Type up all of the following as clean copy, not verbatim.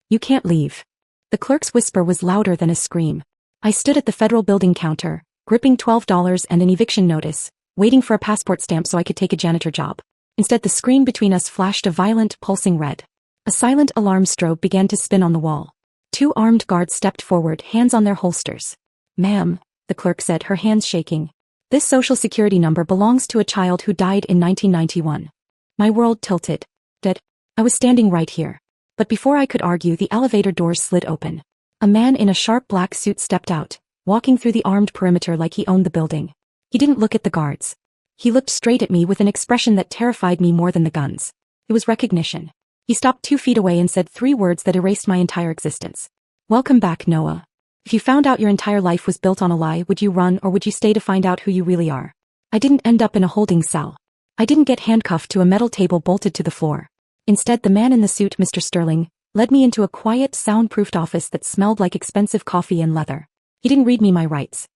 You can't leave. The clerk's whisper was louder than a scream. I stood at the federal building counter, gripping $12 and an eviction notice, waiting for a passport stamp so I could take a janitor job. Instead, the screen between us flashed a violent, pulsing red. A silent alarm strobe began to spin on the wall. 2 armed guards stepped forward, hands on their holsters. "Ma'am," the clerk said, her hands shaking. "This social security number belongs to a child who died in 1991. My world tilted. Dead. I was standing right here. But before I could argue, the elevator doors slid open. A man in a sharp black suit stepped out, walking through the armed perimeter like he owned the building. He didn't look at the guards. He looked straight at me with an expression that terrified me more than the guns. It was recognition. He stopped 2 feet away and said 3 words that erased my entire existence. "Welcome back, Noah. If you found out your entire life was built on a lie, would you run or would you stay to find out who you really are?" I didn't end up in a holding cell. I didn't get handcuffed to a metal table bolted to the floor. Instead, the man in the suit, Mr. Sterling, led me into a quiet, soundproofed office that smelled like expensive coffee and leather. He didn't read me my rights.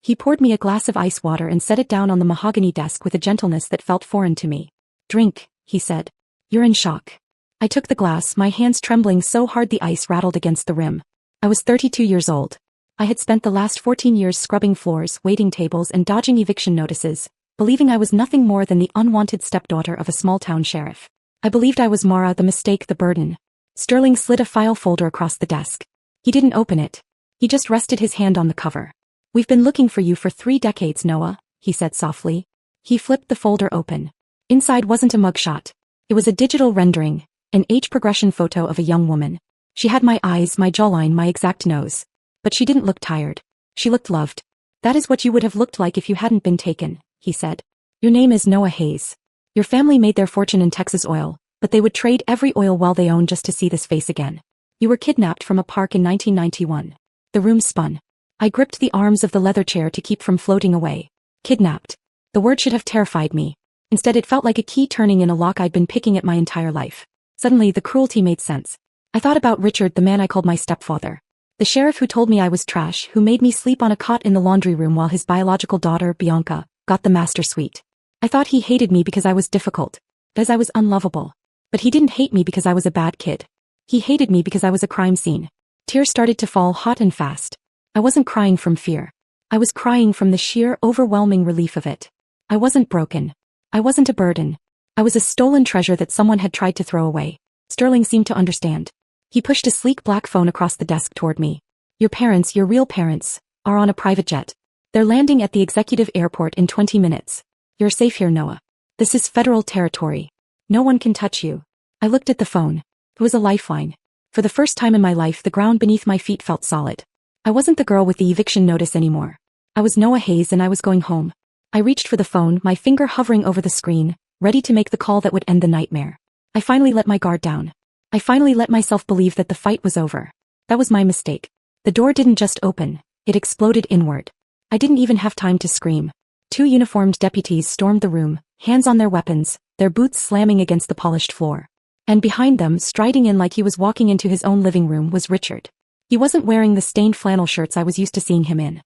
He poured me a glass of ice water and set it down on the mahogany desk with a gentleness that felt foreign to me. "Drink," he said. "You're in shock." I took the glass, my hands trembling so hard the ice rattled against the rim. I was 32 years old. I had spent the last 14 years scrubbing floors, waiting tables, and dodging eviction notices, believing I was nothing more than the unwanted stepdaughter of a small-town sheriff. I believed I was Mara, the mistake, the burden. Sterling slid a file folder across the desk. He didn't open it. He just rested his hand on the cover. "We've been looking for you for 3 decades, Noah," he said softly. He flipped the folder open. Inside wasn't a mugshot. It was a digital rendering, an age progression photo of a young woman. She had my eyes, my jawline, my exact nose. But she didn't look tired. She looked loved. "That is what you would have looked like if you hadn't been taken," he said. "Your name is Noah Hayes. Your family made their fortune in Texas oil, but they would trade every oil well they own just to see this face again. You were kidnapped from a park in 1991. The room spun. I gripped the arms of the leather chair to keep from floating away. Kidnapped. The word should have terrified me. Instead, it felt like a key turning in a lock I'd been picking at my entire life. Suddenly, the cruelty made sense. I thought about Richard, the man I called my stepfather. The sheriff who told me I was trash, who made me sleep on a cot in the laundry room while his biological daughter, Bianca, got the master suite. I thought he hated me because I was difficult, because I was unlovable. But he didn't hate me because I was a bad kid. He hated me because I was a crime scene. Tears started to fall hot and fast. I wasn't crying from fear. I was crying from the sheer, overwhelming relief of it. I wasn't broken. I wasn't a burden. I was a stolen treasure that someone had tried to throw away. Sterling seemed to understand. He pushed a sleek black phone across the desk toward me. "Your parents, your real parents, are on a private jet. They're landing at the executive airport in 20 minutes. You're safe here, Noah. This is federal territory. No one can touch you." I looked at the phone. It was a lifeline. For the first time in my life, the ground beneath my feet felt solid. I wasn't the girl with the eviction notice anymore. I was Noah Hayes and I was going home. I reached for the phone, my finger hovering over the screen, ready to make the call that would end the nightmare. I finally let my guard down. I finally let myself believe that the fight was over. That was my mistake. The door didn't just open, it exploded inward. I didn't even have time to scream. 2 uniformed deputies stormed the room, hands on their weapons, their boots slamming against the polished floor. And behind them, striding in like he was walking into his own living room, was Richard. He wasn't wearing the stained flannel shirts I was used to seeing him in.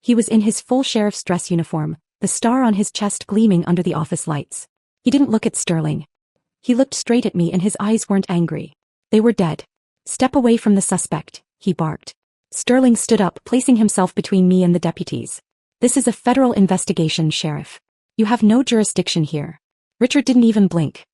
He was in his full sheriff's dress uniform, the star on his chest gleaming under the office lights. He didn't look at Sterling. He looked straight at me and his eyes weren't angry. They were dead. "Step away from the suspect," he barked. Sterling stood up, placing himself between me and the deputies. "This is a federal investigation, Sheriff. You have no jurisdiction here." Richard didn't even blink.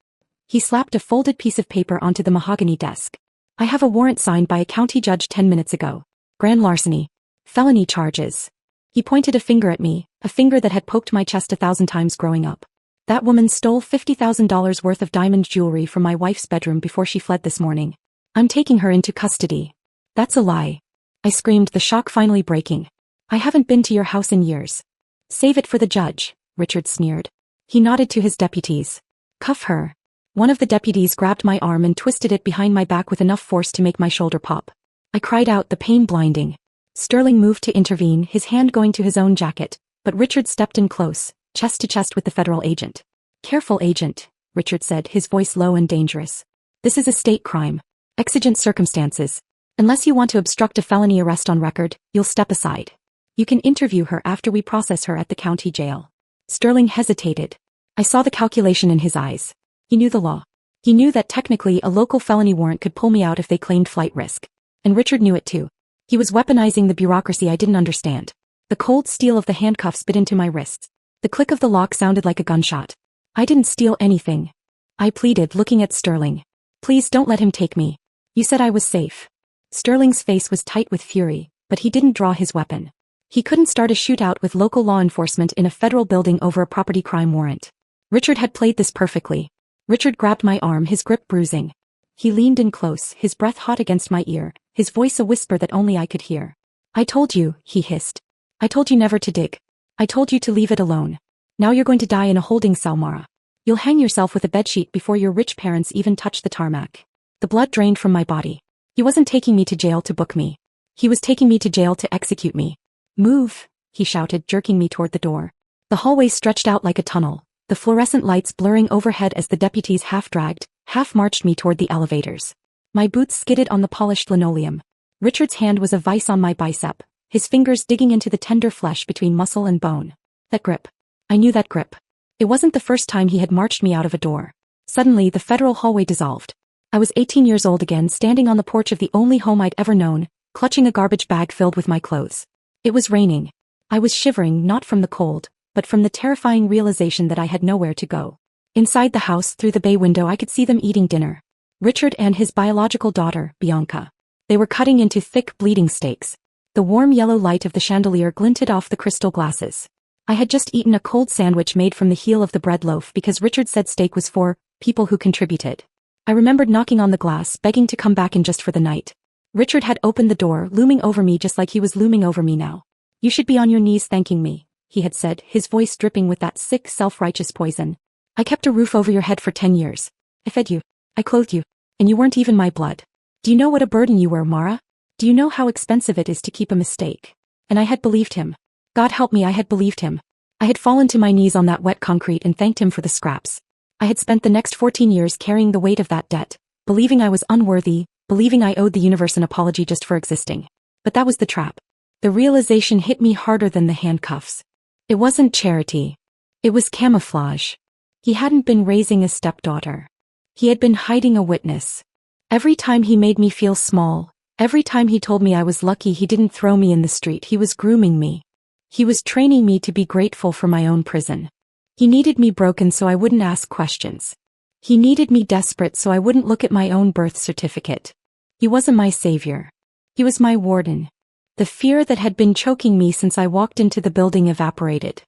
He slapped a folded piece of paper onto the mahogany desk. "I have a warrant signed by a county judge 10 minutes ago. Grand larceny. Felony charges." He pointed a finger at me, a finger that had poked my chest 1,000 times growing up. "That woman stole $50,000 worth of diamond jewelry from my wife's bedroom before she fled this morning. I'm taking her into custody." "That's a lie," I screamed, the shock finally breaking. "I haven't been to your house in years." "Save it for the judge," Richard sneered. He nodded to his deputies. "Cuff her." One of the deputies grabbed my arm and twisted it behind my back with enough force to make my shoulder pop. I cried out, the pain blinding. Sterling moved to intervene, his hand going to his own jacket, but Richard stepped in close, chest to chest with the federal agent. "Careful, agent," Richard said, his voice low and dangerous. "This is a state crime. Exigent circumstances. Unless you want to obstruct a felony arrest on record, you'll step aside. You can interview her after we process her at the county jail." Sterling hesitated. I saw the calculation in his eyes. He knew the law. He knew that technically a local felony warrant could pull me out if they claimed flight risk. And Richard knew it too. He was weaponizing the bureaucracy I didn't understand. The cold steel of the handcuffs bit into my wrists. The click of the lock sounded like a gunshot. I didn't steal anything. I pleaded, looking at Sterling. Please don't let him take me. You said I was safe. Sterling's face was tight with fury, but he didn't draw his weapon. He couldn't start a shootout with local law enforcement in a federal building over a property crime warrant. Richard had played this perfectly. Richard grabbed my arm, his grip bruising. He leaned in close, his breath hot against my ear, his voice a whisper that only I could hear. I told you, he hissed. I told you never to dig. I told you to leave it alone. Now you're going to die in a holding cell, Mara. You'll hang yourself with a bedsheet before your rich parents even touch the tarmac. The blood drained from my body. He wasn't taking me to jail to book me. He was taking me to jail to execute me. Move, he shouted, jerking me toward the door. The hallway stretched out like a tunnel, the fluorescent lights blurring overhead as the deputies half-dragged, half-marched me toward the elevators. My boots skidded on the polished linoleum. Richard's hand was a vice on my bicep, his fingers digging into the tender flesh between muscle and bone. That grip. I knew that grip. It wasn't the first time he had marched me out of a door. Suddenly, the federal hallway dissolved. I was 18 years old again, standing on the porch of the only home I'd ever known, clutching a garbage bag filled with my clothes. It was raining. I was shivering not from the cold, but from the terrifying realization that I had nowhere to go. Inside the house, through the bay window, I could see them eating dinner. Richard and his biological daughter, Bianca. They were cutting into thick, bleeding steaks. The warm yellow light of the chandelier glinted off the crystal glasses. I had just eaten a cold sandwich made from the heel of the bread loaf because Richard said steak was for people who contributed. I remembered knocking on the glass, begging to come back in just for the night. Richard had opened the door, looming over me just like he was looming over me now. You should be on your knees thanking me, he had said, his voice dripping with that sick, self-righteous poison. I kept a roof over your head for 10 years. I fed you. I clothed you. And you weren't even my blood. Do you know what a burden you were, Mara? Do you know how expensive it is to keep a mistake? And I had believed him. God help me, I had believed him. I had fallen to my knees on that wet concrete and thanked him for the scraps. I had spent the next 14 years carrying the weight of that debt, believing I was unworthy, believing I owed the universe an apology just for existing. But that was the trap. The realization hit me harder than the handcuffs. It wasn't charity. It was camouflage. He hadn't been raising a stepdaughter. He had been hiding a witness. Every time he made me feel small, every time he told me I was lucky he didn't throw me in the street, he was grooming me. He was training me to be grateful for my own prison. He needed me broken so I wouldn't ask questions. He needed me desperate so I wouldn't look at my own birth certificate. He wasn't my savior. He was my warden. The fear that had been choking me since I walked into the building evaporated.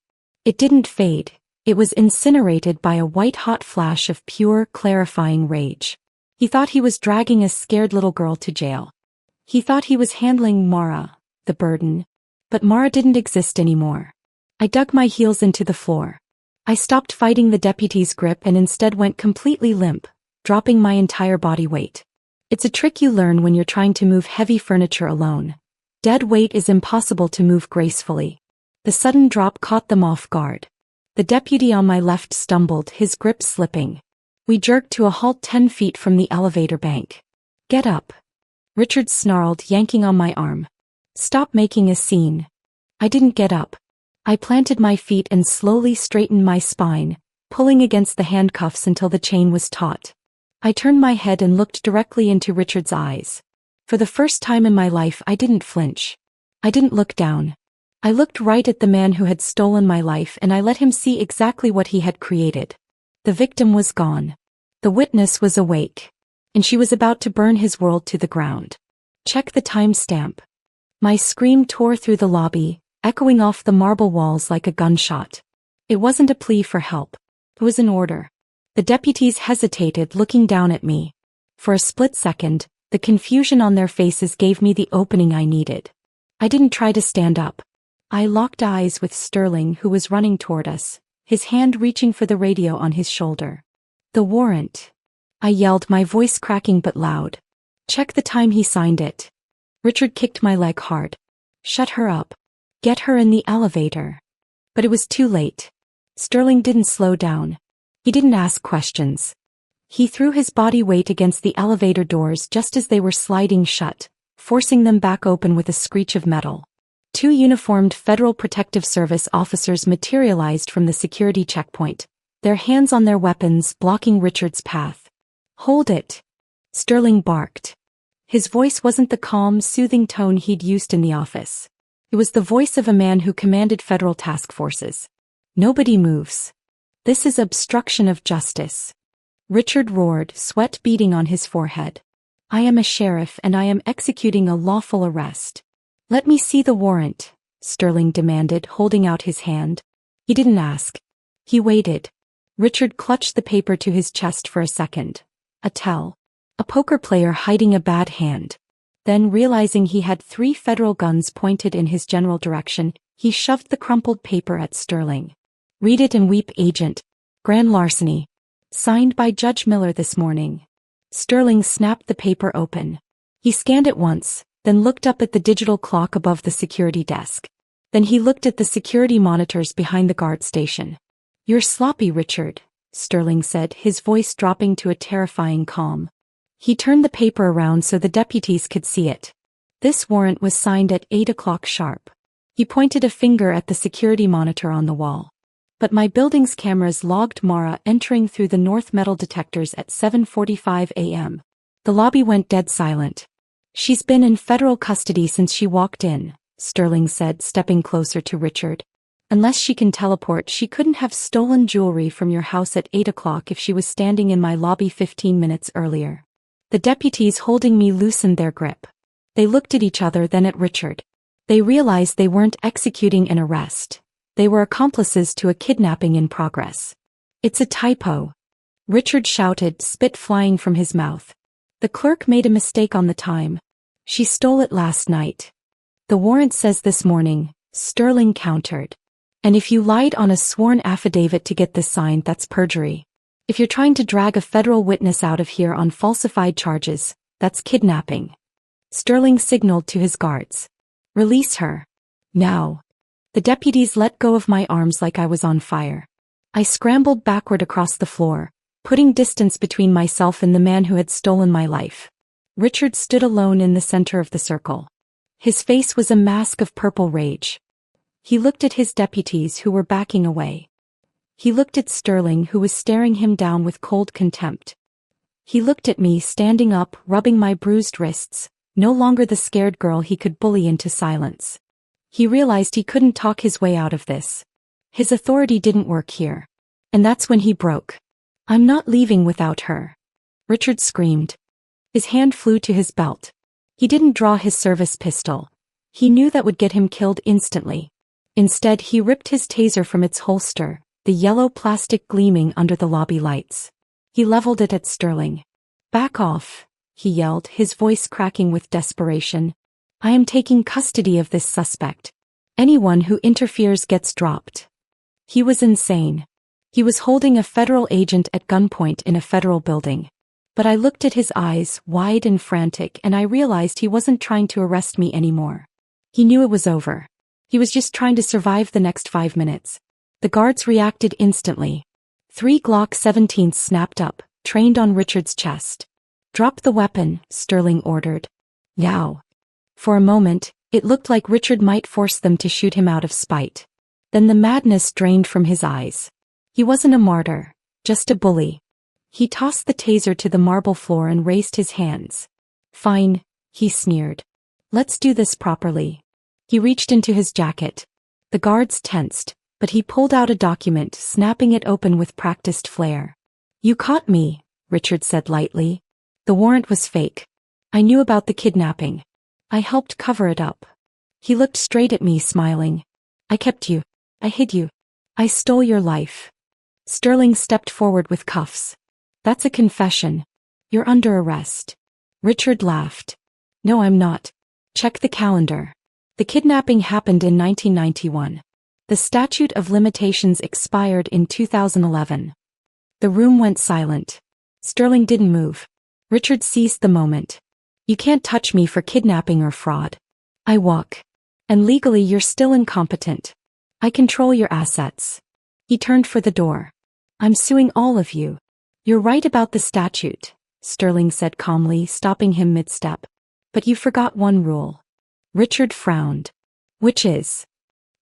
It didn't fade. It was incinerated by a white-hot flash of pure, clarifying rage. He thought he was dragging a scared little girl to jail. He thought he was handling Mara, the burden. But Mara didn't exist anymore. I dug my heels into the floor. I stopped fighting the deputy's grip and instead went completely limp, dropping my entire body weight. It's a trick you learn when you're trying to move heavy furniture alone. Dead weight is impossible to move gracefully. The sudden drop caught them off guard. The deputy on my left stumbled, his grip slipping. We jerked to a halt 10 feet from the elevator bank. Get up. Richard snarled, yanking on my arm. Stop making a scene. I didn't get up. I planted my feet and slowly straightened my spine, pulling against the handcuffs until the chain was taut. I turned my head and looked directly into Richard's eyes. For the first time in my life, I didn't flinch. I didn't look down. I looked right at the man who had stolen my life and I let him see exactly what he had created. The victim was gone. The witness was awake. And she was about to burn his world to the ground. Check the timestamp. My scream tore through the lobby, echoing off the marble walls like a gunshot. It wasn't a plea for help. It was an order. The deputies hesitated, looking down at me. For a split second, the confusion on their faces gave me the opening I needed. I didn't try to stand up. I locked eyes with Sterling, who was running toward us, his hand reaching for the radio on his shoulder. The warrant. I yelled, my voice cracking but loud. Check the time he signed it. Richard kicked my leg hard. Shut her up. Get her in the elevator. But it was too late. Sterling didn't slow down. He didn't ask questions. He threw his body weight against the elevator doors just as they were sliding shut, forcing them back open with a screech of metal. 2 uniformed Federal Protective Service officers materialized from the security checkpoint, their hands on their weapons blocking Richard's path. Hold it. Sterling barked. His voice wasn't the calm, soothing tone he'd used in the office. It was the voice of a man who commanded federal task forces. Nobody moves. This is obstruction of justice. Richard roared, sweat beading on his forehead. I am a sheriff and I am executing a lawful arrest. Let me see the warrant, Sterling demanded, holding out his hand. He didn't ask. He waited. Richard clutched the paper to his chest for a second. A tell. A poker player hiding a bad hand. Then, realizing he had 3 federal guns pointed in his general direction, he shoved the crumpled paper at Sterling. Read it and weep, Agent. Grand larceny. Signed by Judge Miller this morning. Sterling snapped the paper open. He scanned it once, then looked up at the digital clock above the security desk. Then he looked at the security monitors behind the guard station. You're sloppy, Richard, Sterling said, his voice dropping to a terrifying calm. He turned the paper around so the deputies could see it. This warrant was signed at 8 o'clock sharp. He pointed a finger at the security monitor on the wall. But my building's cameras logged Mara entering through the north metal detectors at 7:45 a.m. The lobby went dead silent. She's been in federal custody since she walked in, Sterling said, stepping closer to Richard. Unless she can teleport, she couldn't have stolen jewelry from your house at 8 o'clock if she was standing in my lobby 15 minutes earlier. The deputies holding me loosened their grip. They looked at each other, then at Richard. They realized they weren't executing an arrest. They were accomplices to a kidnapping in progress. It's a typo. Richard shouted, spit flying from his mouth. The clerk made a mistake on the time. She stole it last night. The warrant says this morning, Sterling countered. And if you lied on a sworn affidavit to get this signed, that's perjury. If you're trying to drag a federal witness out of here on falsified charges, that's kidnapping. Sterling signaled to his guards. Release her. Now. The deputies let go of my arms like I was on fire. I scrambled backward across the floor, putting distance between myself and the man who had stolen my life. Richard stood alone in the center of the circle. His face was a mask of purple rage. He looked at his deputies who were backing away. He looked at Sterling, who was staring him down with cold contempt. He looked at me, standing up, rubbing my bruised wrists, no longer the scared girl he could bully into silence. He realized he couldn't talk his way out of this. His authority didn't work here. And that's when he broke. I'm not leaving without her. Richard screamed. His hand flew to his belt. He didn't draw his service pistol. He knew that would get him killed instantly. Instead, he ripped his taser from its holster, the yellow plastic gleaming under the lobby lights. He leveled it at Sterling. Back off, he yelled, his voice cracking with desperation. I am taking custody of this suspect. Anyone who interferes gets dropped. He was insane. He was holding a federal agent at gunpoint in a federal building. But I looked at his eyes, wide and frantic, and I realized he wasn't trying to arrest me anymore. He knew it was over. He was just trying to survive the next 5 minutes. The guards reacted instantly. 3 Glock 17s snapped up, trained on Richard's chest. Drop the weapon, Sterling ordered. Now. For a moment, it looked like Richard might force them to shoot him out of spite. Then the madness drained from his eyes. He wasn't a martyr, just a bully. He tossed the taser to the marble floor and raised his hands. Fine, he sneered. Let's do this properly. He reached into his jacket. The guards tensed, but he pulled out a document, snapping it open with practiced flair. You caught me, Richard said lightly. The warrant was fake. I knew about the kidnapping. I helped cover it up. He looked straight at me, smiling. I kept you. I hid you. I stole your life. Sterling stepped forward with cuffs. That's a confession. You're under arrest. Richard laughed. No, I'm not. Check the calendar. The kidnapping happened in 1991. The statute of limitations expired in 2011. The room went silent. Sterling didn't move. Richard seized the moment. You can't touch me for kidnapping or fraud. I walk. And legally you're still incompetent. I control your assets. He turned for the door. I'm suing all of you. You're right about the statute, Sterling said calmly, stopping him mid-step. But you forgot one rule. Richard frowned. Which is?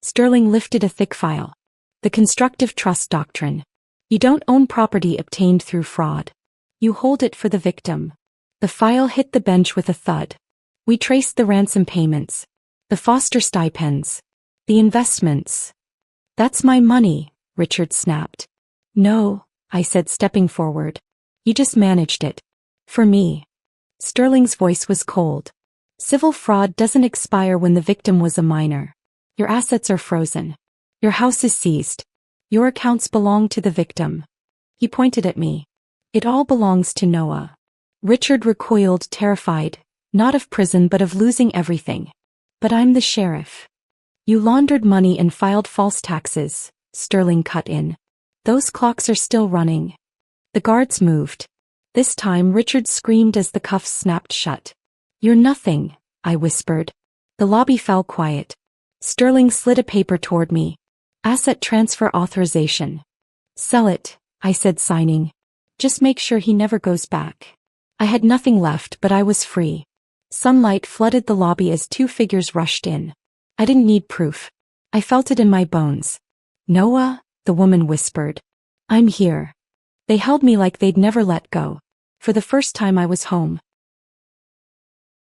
Sterling lifted a thick file. The constructive trust doctrine. You don't own property obtained through fraud. You hold it for the victim. The file hit the bench with a thud. We traced the ransom payments, the foster stipends, the investments. That's my money, Richard snapped. No, I said, stepping forward. You just managed it. For me. Sterling's voice was cold. Civil fraud doesn't expire when the victim was a minor. Your assets are frozen. Your house is seized. Your accounts belong to the victim. He pointed at me. It all belongs to Noah. Richard recoiled, terrified, not of prison but of losing everything. But I'm the sheriff. You laundered money and filed false taxes, Sterling cut in. Those clocks are still running. The guards moved. This time Richard screamed as the cuffs snapped shut. You're nothing, I whispered. The lobby fell quiet. Sterling slid a paper toward me. Asset transfer authorization. Sell it, I said, signing. Just make sure he never goes back. I had nothing left, but I was free. Sunlight flooded the lobby as two figures rushed in. I didn't need proof. I felt it in my bones. Noah, the woman whispered. I'm here. They held me like they'd never let go. For the first time I was home.